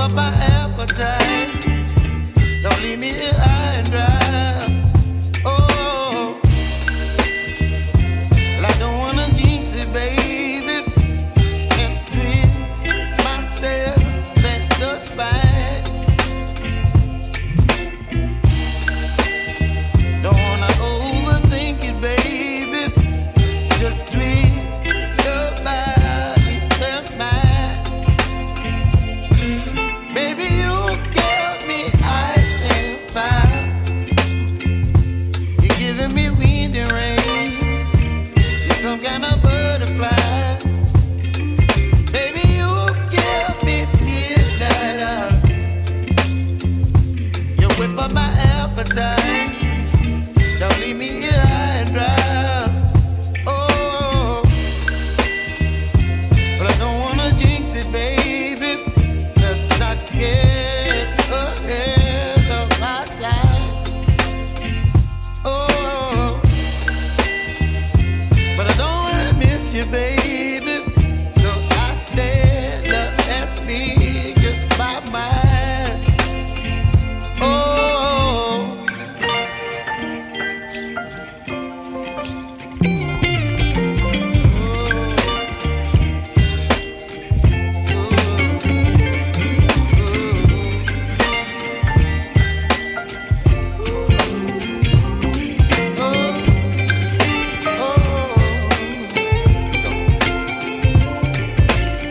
up my appetite. Don't leave me here high and dry. Oh, well, I don't wanna jinx it, baby, and twist myself at the spine. Don't wanna overthink it, baby. It's just twist your body and mine. Baby, you give me ice and fire. You're giving me wind and rain. You're some kind of butterfly. Baby, you give me midnight. You whip up my appetite. Don't leave me here high and dry. Oh, but I don't wanna jinx it, baby. Let's not get ahead of my time. Oh, but I don't wanna miss you, baby. So I stand up and speak my mind. Oh.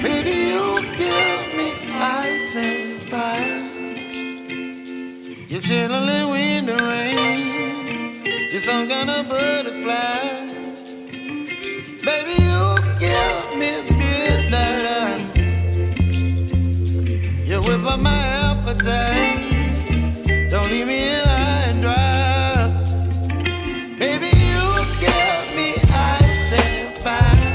Baby, you give me ice and fire. You're channeling wind and rain. You're some kind of butterfly. Baby, you give me midnight. You whip up my appetite. Don't leave me here high and dry. Baby, you give me ice and fire.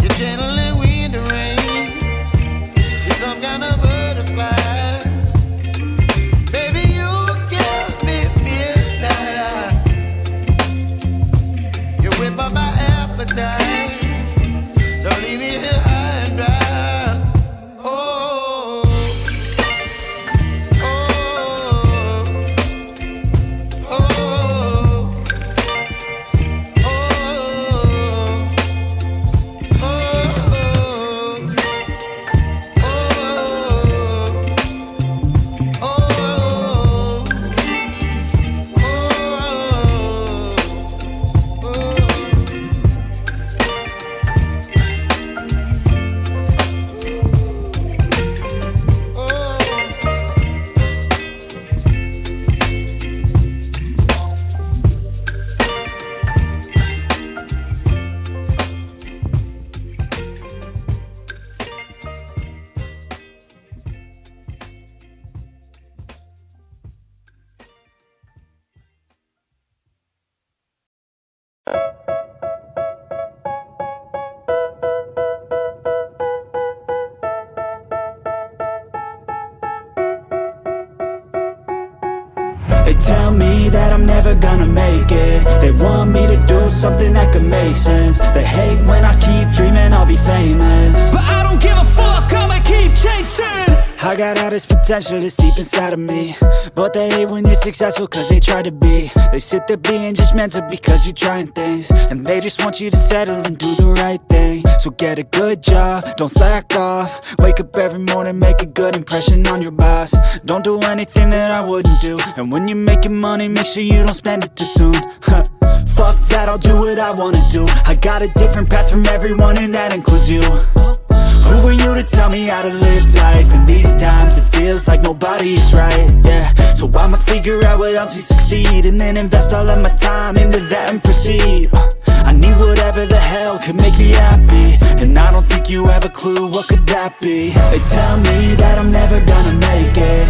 You're channeling wind and rain. You're some kind of butterfly. Baby, you give me midnight. You whip up my appetite. Don't leave me here high and dry. Oh, oh, oh, oh, They tell me that I'm never gonna make it. They want me to do something that could make sense. They hate when I keep dreaming I'll be famous, but I don't give a fuck, I'ma keep chasing. I got all this potential that's deep inside of me, but they hate when you're successful cause they try to be. They sit there being judgmental because you're trying things, and they just want you to settle and do the right thing. So get a good job, don't slack off. Wake up every morning, make a good impression on your boss. Don't do anything that I wouldn't do, and when you're making money, make sure you don't spend it too soon. Fuck that, I'll do what I wanna do. I got a different path from everyone and that includes you. Who are you to tell me how to live life? In these times it feels like nobody's right, yeah. So I'ma figure out what else we succeed, and then invest all of my time into that and proceed. I need whatever the hell could make me happy, and I don't think you have a clue what could that be. They tell me that I'm never gonna make it.